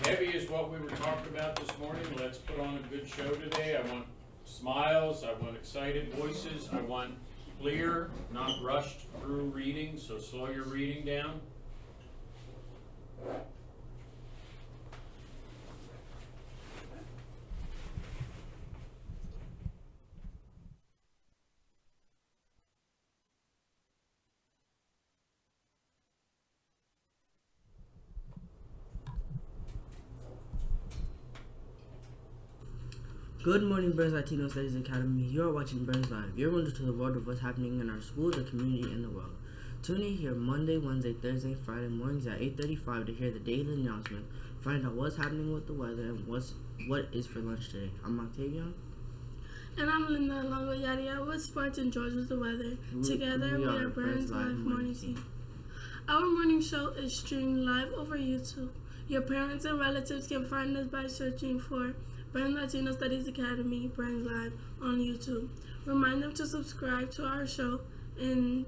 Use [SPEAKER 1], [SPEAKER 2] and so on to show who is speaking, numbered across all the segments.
[SPEAKER 1] Heavy is what we were talking about this morning. Let's put on a good show today. I want smiles, I want excited voices, I want clear, not rushed through reading, so slow your reading down.
[SPEAKER 2] Good morning, Burns Latino Studies Academy. You are watching Burns Live. You're going to the world of what's happening in our school, the community, and the world. Tune in here Monday, Wednesday, Thursday, Friday mornings at 8:35 to hear the daily announcement, find out what's happening with the weather, and what is for lunch today. I'm Octavian.
[SPEAKER 3] And I'm Linda, along with Yadia with sports and George with the weather. Together we are Burns Live Morning Team. Our morning show is streamed live over YouTube. Your parents and relatives can find us by searching for Burns Latino Studies Academy, Burns Live on YouTube. Remind them to subscribe to our show. In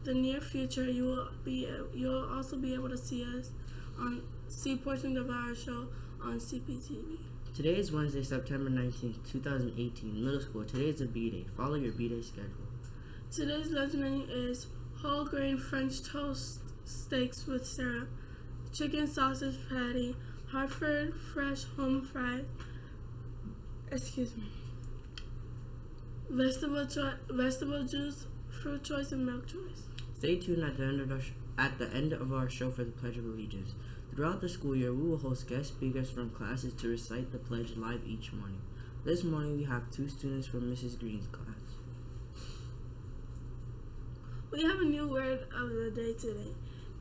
[SPEAKER 3] the near future, you'll also be able to see portions of our show on CPTV.
[SPEAKER 2] Today is Wednesday, September 19th, 2018, middle school. Today is a B-Day. Follow your B-Day schedule.
[SPEAKER 3] Today's lunch menu is whole grain French toast steaks with syrup, chicken sausage patty, Hartford fresh home fried, vegetable juice, fruit choice, and milk choice.
[SPEAKER 2] Stay tuned at the end of our show for the Pledge of Allegiance. Throughout the school year, we will host guest speakers from classes to recite the pledge live each morning. This morning, we have 2 students from Mrs. Green's class.
[SPEAKER 3] We have a new word of the day today.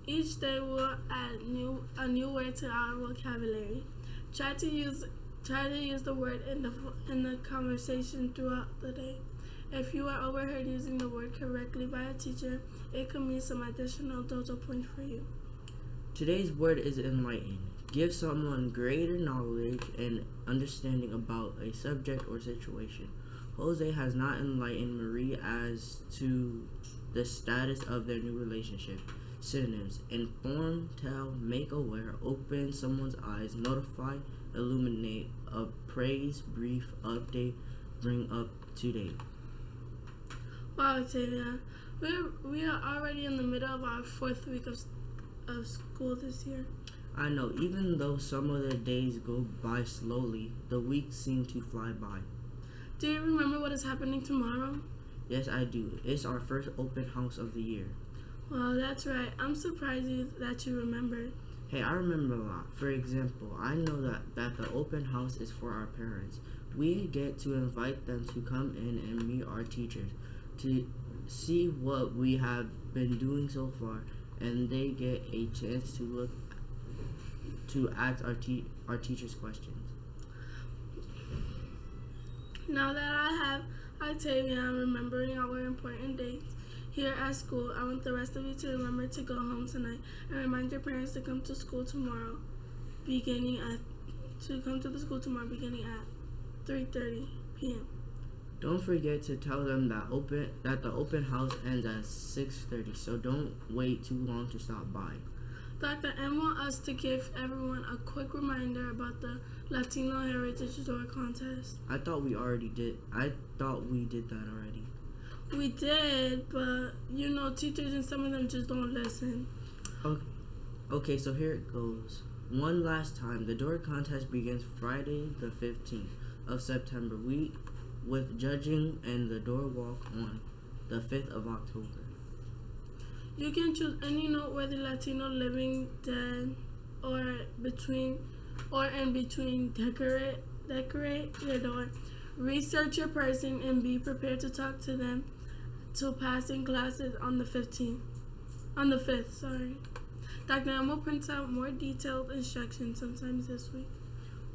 [SPEAKER 3] Each day, we'll add a new word to our vocabulary. Try to use the word in the conversation throughout the day. If you are overheard using the word correctly by a teacher, it could mean some additional dojo points for you.
[SPEAKER 2] Today's word is enlighten. Give someone greater knowledge and understanding about a subject or situation. Jose has not enlightened Marie as to the status of their new relationship. Synonyms: inform, tell, make aware, open someone's eyes, notify, illuminate, appraise, brief, update, bring up to date.
[SPEAKER 3] Wow, Octavia, we are already in the middle of our 4th week of school this year.
[SPEAKER 2] I know, even though some of the days go by slowly, the weeks seem to fly by.
[SPEAKER 3] Do you remember what is happening tomorrow?
[SPEAKER 2] Yes, I do. It's our first open house of the year.
[SPEAKER 3] Well, that's right. I'm surprised that you remembered.
[SPEAKER 2] Hey, I remember a lot. For example, I know that the open house is for our parents. We get to invite them to come in and meet our teachers to see what we have been doing so far, and they get a chance to ask our teachers questions.
[SPEAKER 3] Now that I have Octavia remembering our important dates here at school, I want the rest of you to remember to go home tonight and remind your parents to come to the school tomorrow beginning at 3:30 p.m.
[SPEAKER 2] Don't forget to tell them that the open house ends at 6:30, so don't wait too long to stop by.
[SPEAKER 3] Dr. M wants us to give everyone a quick reminder about the Latino Heritage Door Contest.
[SPEAKER 2] I thought we did that already.
[SPEAKER 3] We did, but teachers and some of them just don't listen.
[SPEAKER 2] Okay, so here it goes. One last time, the door contest begins Friday the 15th of September with judging and the door walk on the 5th of October.
[SPEAKER 3] You can choose any noteworthy Latino living, dead, or in between. Decorate your door. Research your person and be prepared to talk to them to passing classes on the 5th. Dr. M will print out more detailed instructions sometimes this week.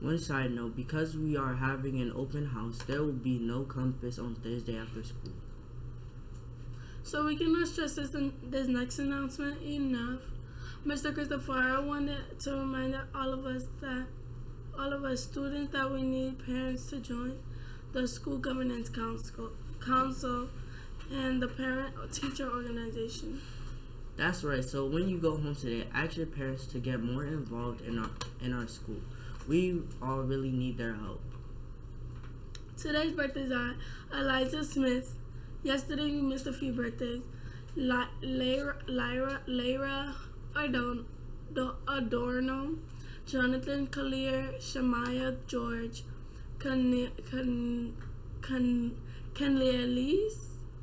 [SPEAKER 2] One side note, because we are having an open house, there will be no compass on Thursday after school.
[SPEAKER 3] So we cannot stress this next announcement enough. Mr. Christopher wanted to remind all of us students that we need parents to join the School Governance Council and the Parent-Teacher Organization.
[SPEAKER 2] That's right. So when you go home today, ask your parents to get more involved in our school. We all really need their help.
[SPEAKER 3] Today's birthdays are Eliza Smith. Yesterday we missed a few birthdays. Lyra Adorno, Jonathan Collier, Shamaya George, Canlelis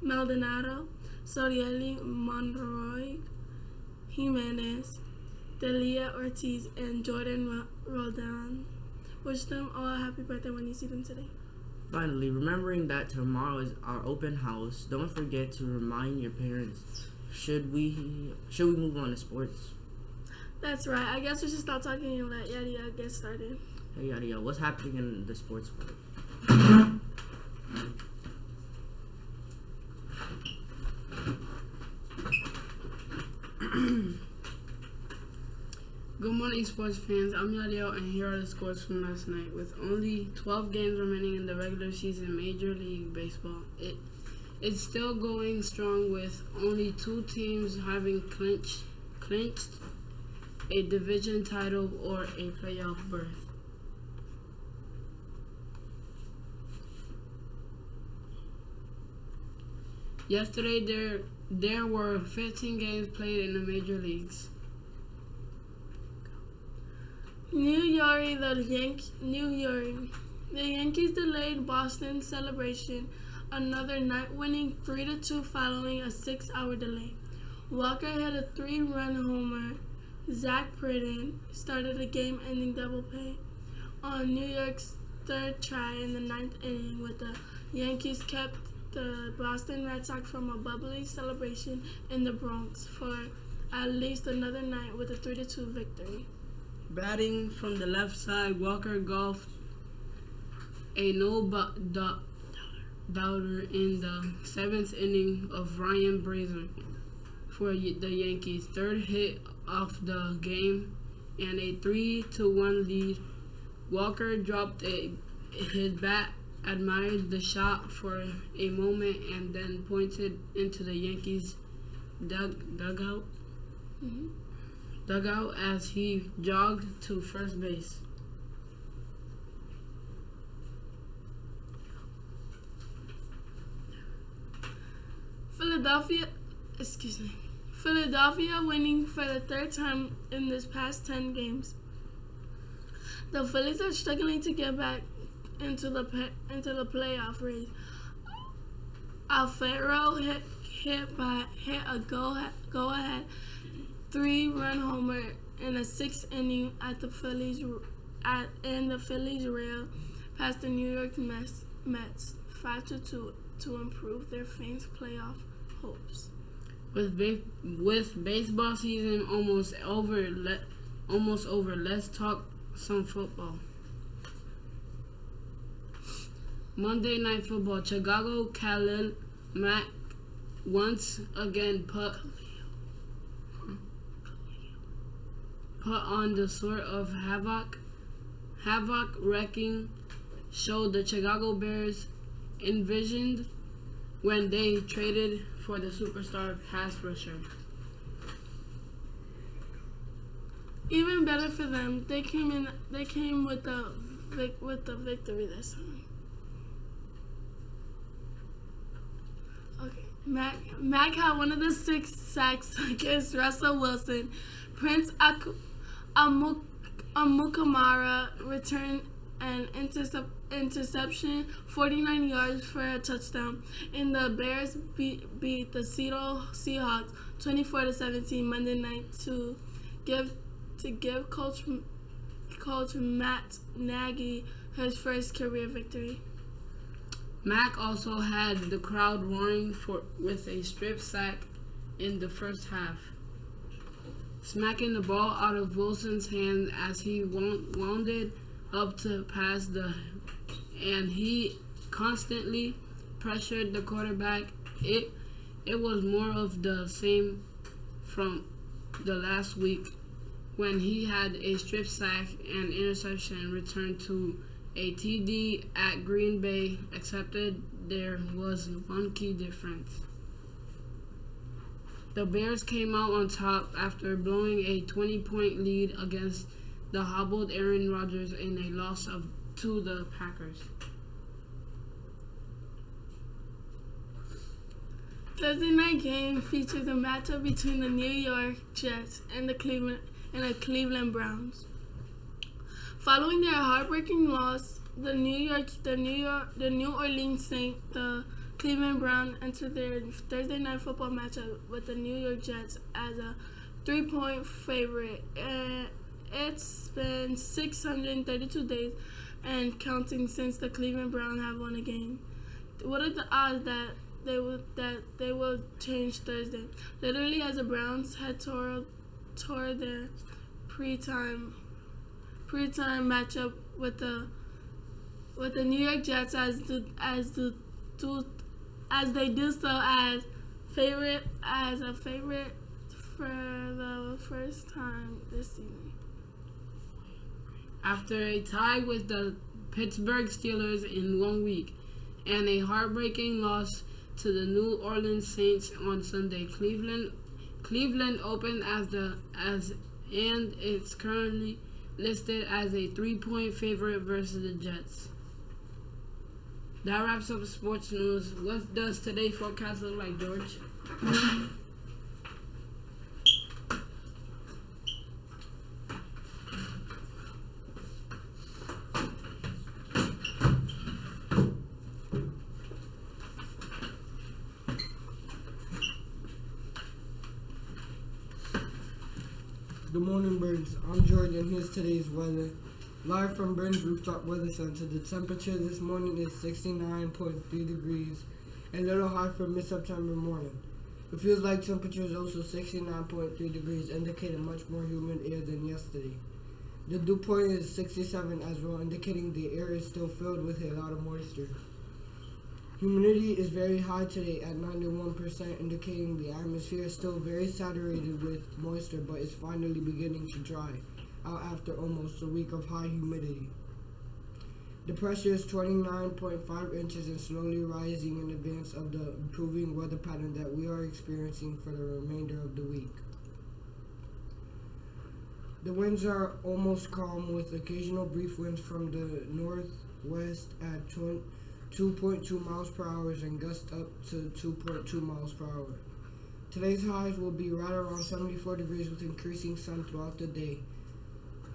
[SPEAKER 3] Maldonado, Sorieli Monroy, Jimenez, Delia Ortiz, and Jordan Roldan. Wish them all a happy birthday when you see them today.
[SPEAKER 2] Finally, remembering that tomorrow is our open house, don't forget to remind your parents. Should we move on to sports?
[SPEAKER 3] That's right. I guess we should stop talking and let Yadi get started.
[SPEAKER 2] Hey Yadi, what's happening in the sports world?
[SPEAKER 4] Good morning, sports fans. I'm Yadiel, and here are the scores from last night. With only 12 games remaining in the regular season Major League Baseball, it's still going strong with only 2 teams having clinched a division title or a playoff berth. Yesterday, there were 15 games played in the major leagues.
[SPEAKER 3] New York, the Yankees delayed Boston's celebration another night, winning 3-2 following a 6-hour delay. Walker hit a 3-run homer. Zach Britton started a game-ending double play on New York's third try in the 9th inning, with the Yankees kept the Boston Red Sox from a bubbly celebration in the Bronx for at least another night with a 3-2 victory.
[SPEAKER 4] Batting from the left side, Walker golfed a no-doubter in the 7th inning of Ryan Brazier for the Yankees' third hit of the game and a 3-1 lead. Walker dropped his bat, admired the shot for a moment, and then pointed into the Yankees' dugout as he jogged to first base.
[SPEAKER 3] Philadelphia winning for the 3rd time in this past 10 games. The Phillies are struggling to get back into the playoff race. Alfaro hit a go-ahead 3-run homer in a 6th inning at the Phillies rail past the New York Mets 5-2 to improve their fans' playoff hopes.
[SPEAKER 4] With baseball season almost over, let's talk some football. Monday Night Football. Chicago Khalil Mack once again put on the sort of havoc-wrecking show the Chicago Bears envisioned when they traded for the superstar pass rusher.
[SPEAKER 3] Even better for them, they came with the victory this time. Okay, Mack had one of the 6 sacks against Russell Wilson. Prince Amukamara returned an interception, 49 yards for a touchdown, and the Bears beat the Seattle Seahawks 24-17 Monday night to give Coach Matt Nagy his first career victory.
[SPEAKER 4] Mack also had the crowd roaring with a strip sack in the first half, smacking the ball out of Wilson's hand as he wounded up to pass and he constantly pressured the quarterback. It was more of the same from the last week when he had a strip sack and interception return to a TD at Green Bay, except there was one key difference. The Bears came out on top after blowing a 20-point lead against the hobbled Aaron Rodgers in a loss to the Packers.
[SPEAKER 3] Thursday night game features a matchup between the New York Jets and the Cleveland Browns. Following their heartbreaking loss, the New Orleans Saints, the Cleveland Browns entered their Thursday night football matchup with the New York Jets as a 3-point favorite. It's been 632 days and counting since the Cleveland Browns have won a game. What are the odds that they will change Thursday? Literally, as the Browns had tore their pre-time matchup with the New York Jets as they do so as a favorite for the first time this season.
[SPEAKER 4] After a tie with the Pittsburgh Steelers in 1 week and a heartbreaking loss to the New Orleans Saints on Sunday, Cleveland opened and it's currently listed as a 3-point favorite versus the Jets. That wraps up sports news. What does today's forecast look like, George?
[SPEAKER 5] Good morning, Burns. I'm George, and here's today's weather. Live from Burns Rooftop Weather Center, the temperature this morning is 69.3 degrees, a little high for mid-September morning. It feels like temperature is also 69.3 degrees, indicating much more humid air than yesterday. The dew point is 67 as well, indicating the air is still filled with a lot of moisture. Humidity is very high today at 91%, indicating the atmosphere is still very saturated with moisture, but is finally beginning to dry out after almost a week of high humidity. The pressure is 29.5 inches and slowly rising in advance of the improving weather pattern that we are experiencing for the remainder of the week. The winds are almost calm with occasional brief winds from the northwest at 2.2 miles per hour and gusts up to 2.2 miles per hour. Today's highs will be right around 74 degrees with increasing sun throughout the day.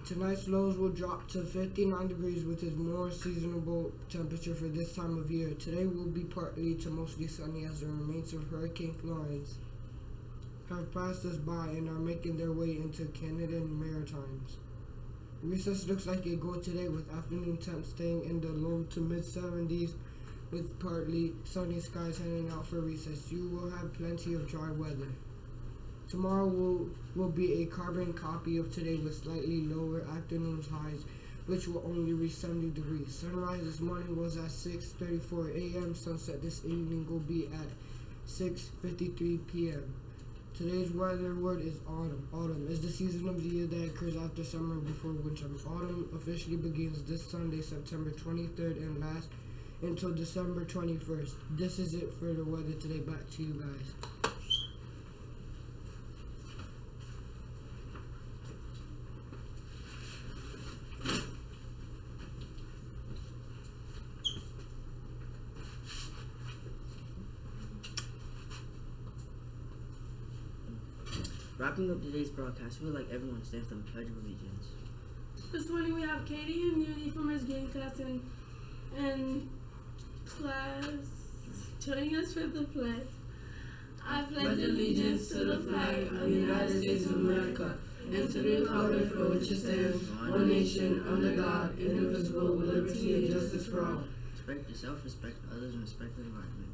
[SPEAKER 5] Tonight's lows will drop to 59 degrees with its more seasonable temperature for this time of year. Today will be partly to mostly sunny as the remains of Hurricane Florence have passed us by and are making their way into Canada and Maritimes. Recess looks like a go today with afternoon temps staying in the low to mid 70s with partly sunny skies heading out for recess. You will have plenty of dry weather. Tomorrow will be a carbon copy of today with slightly lower afternoon highs, which will only reach 70 degrees. Sunrise this morning was at 6:34 a.m. Sunset this evening will be at 6:53 p.m. Today's weather word is autumn. Autumn is the season of the year that occurs after summer and before winter. Autumn officially begins this Sunday, September 23rd, and lasts until December 21st. This is it for the weather today. Back to you guys.
[SPEAKER 2] Wrapping up today's broadcast, I feel like everyone stands for the Pledge of Allegiance.
[SPEAKER 3] This morning we have Katie and Yuri from his game class and class joining us for the pledge. I pledge allegiance to the flag of the United States of America and to the republic for which it stands, one nation, under God, indivisible, with liberty and justice for all.
[SPEAKER 2] Respect yourself, respect others, and respect the environment.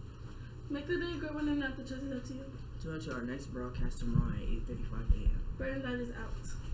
[SPEAKER 3] Make the day a great one and not the choice is up to you.
[SPEAKER 2] Tune in to our next broadcast tomorrow at 8:35 a.m.
[SPEAKER 3] Burns Latino is out.